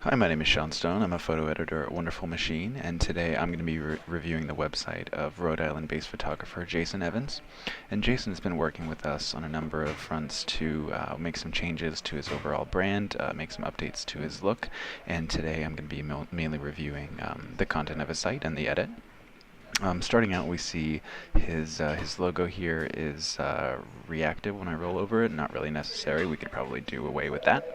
Hi, my name is Sean Stone. I'm a photo editor at Wonderful Machine, and today I'm going to be reviewing the website of Rhode Island-based photographer Jason Evans. And Jason has been working with us on a number of fronts to make some changes to his overall brand, make some updates to his look, and today I'm going to be mainly reviewing the content of his site and the edit. Starting out, we see his logo here is reactive when I roll over it. Not really necessary. We could probably do away with that.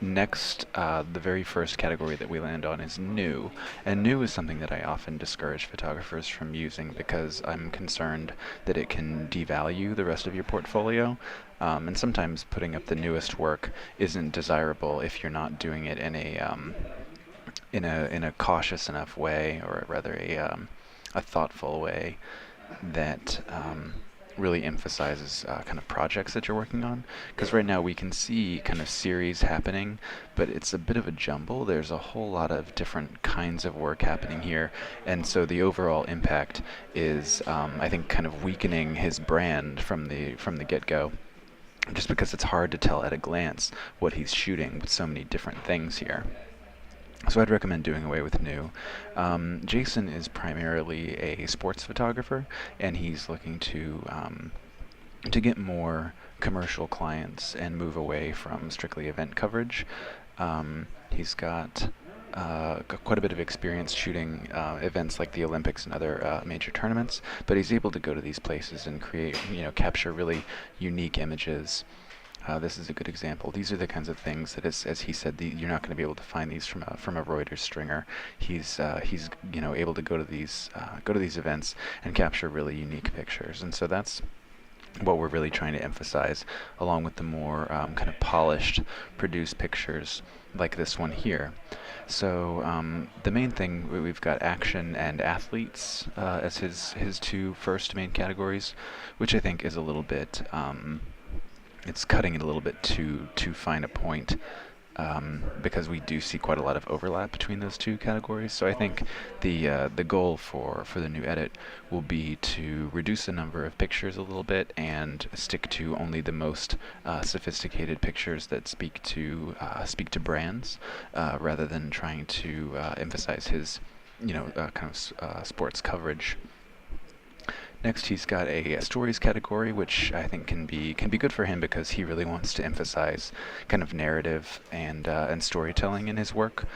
Next, the very first category that we land on is new. And new is something that I often discourage photographers from using because I'm concerned that it can devalue the rest of your portfolio. And sometimes putting up the newest work isn't desirable if you're not doing it in a cautious enough way, or rather a thoughtful way that really emphasizes kind of projects that you're working on. Because right now we can see kind of series happening, but it's a bit of a jumble. There's a whole lot of different kinds of work happening here, and so the overall impact is, I think, kind of weakening his brand from the get-go. Just because it's hard to tell at a glance what he's shooting with so many different things here. So I'd recommend doing away with new. Jason is primarily a sports photographer, and he's looking to get more commercial clients and move away from strictly event coverage. He's got quite a bit of experience shooting events like the Olympics and other major tournaments, but he's able to go to these places and create, capture really unique images. This is a good example. These are the kinds of things that, as he said, you're not going to be able to find these from a Reuters stringer. He's able to go to these events and capture really unique pictures, and so that's what we're really trying to emphasize, along with the more kind of polished, produced pictures like this one here. So the main thing, we've got action and athletes as his two first main categories, which I think is a little bit. It's cutting it a little bit too fine a point, because we do see quite a lot of overlap between those two categories. So I think the goal for the new edit will be to reduce the number of pictures a little bit and stick to only the most sophisticated pictures that speak to brands, rather than trying to emphasize his kind of sports coverage. Next, he's got a stories category, which I think can be good for him because he really wants to emphasize kind of narrative and storytelling in his work.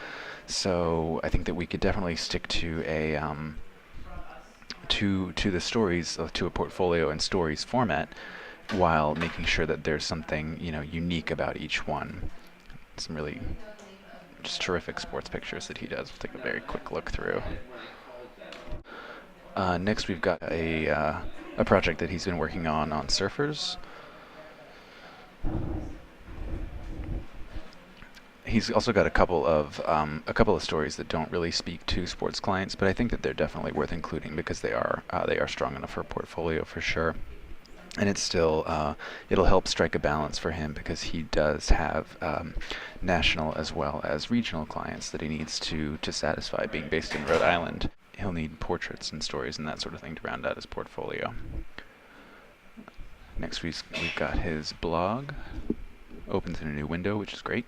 So I think that we could definitely stick to a to the stories, to a portfolio and stories format, while making sure that there's something unique about each one. Some really just terrific sports pictures that he does. We'll take a very quick look through. Next, we've got a project that he's been working on surfers. He's also got a couple of stories that don't really speak to sports clients, but I think that they're definitely worth including because they are strong enough for a portfolio for sure. And it's still it'll help strike a balance for him because he does have national as well as regional clients that he needs to satisfy. Being based in Rhode Island, he'll need portraits and stories and that sort of thing to round out his portfolio. Next, we've got his blog. Opens in a new window, which is great.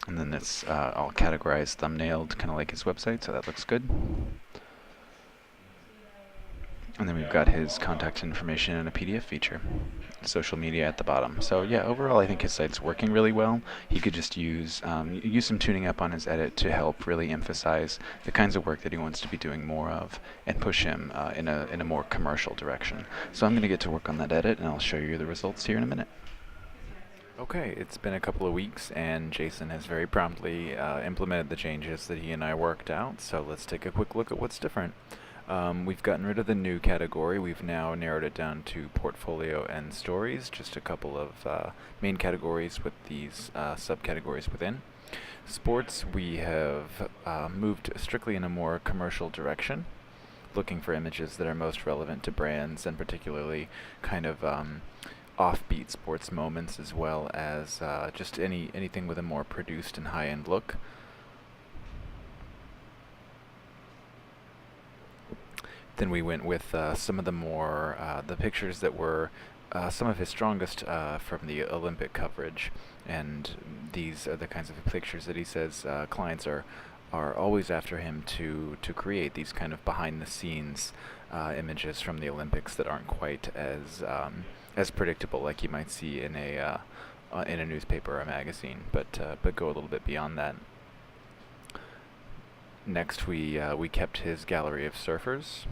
And then it's all categorized, thumbnailed, kind of like his website, so that looks good. And then we've got his contact information and a PDF feature. Social media at the bottom. So yeah, overall I think his site's working really well. He could just use some tuning up on his edit to help really emphasize the kinds of work that he wants to be doing more of and push him in a more commercial direction. So I'm going to get to work on that edit and I'll show you the results here in a minute. Okay, it's been a couple of weeks and Jason has very promptly implemented the changes that he and I worked out. So let's take a quick look at what's different. We've gotten rid of the new category. We've now narrowed it down to portfolio and stories, just a couple of main categories with these subcategories within. Sports, we have moved strictly in a more commercial direction, looking for images that are most relevant to brands and particularly kind of offbeat sports moments, as well as just anything with a more produced and high-end look. Then we went with some of the more the pictures that were some of his strongest from the Olympic coverage, and these are the kinds of pictures that he says clients are always after him to create these kind of behind the scenes images from the Olympics that aren't quite as predictable like you might see in a newspaper or a magazine, but go a little bit beyond that. Next, we kept his gallery of surfers,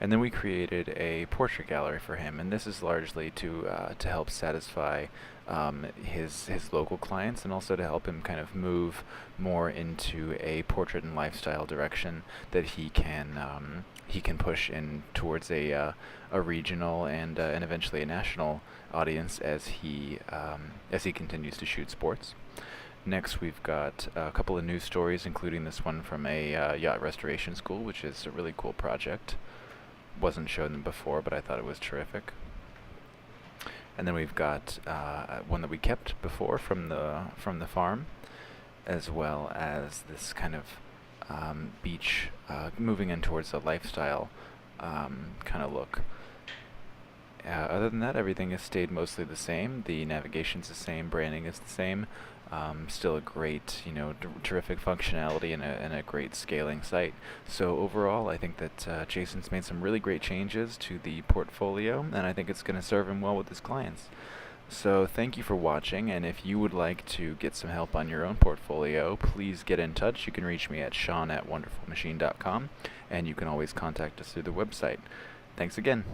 and then we created a portrait gallery for him, and this is largely to help satisfy his local clients, and also to help him kind of move more into a portrait and lifestyle direction that he can push in towards a regional and eventually a national audience as he continues to shoot sports. Next, we've got a couple of news stories, including this one from a yacht restoration school, which is a really cool project. Wasn't shown them before, but I thought it was terrific. And then we've got one that we kept before from the farm, as well as this kind of beach, moving in towards a lifestyle kind of look. Other than that, everything has stayed mostly the same. The navigation's the same, branding is the same. Still a great, terrific functionality and a great scaling site. So overall, I think that Jason's made some really great changes to the portfolio, and I think it's going to serve him well with his clients. So thank you for watching, and if you would like to get some help on your own portfolio, please get in touch. You can reach me at Sean@wonderfulmachine.com, and you can always contact us through the website. Thanks again.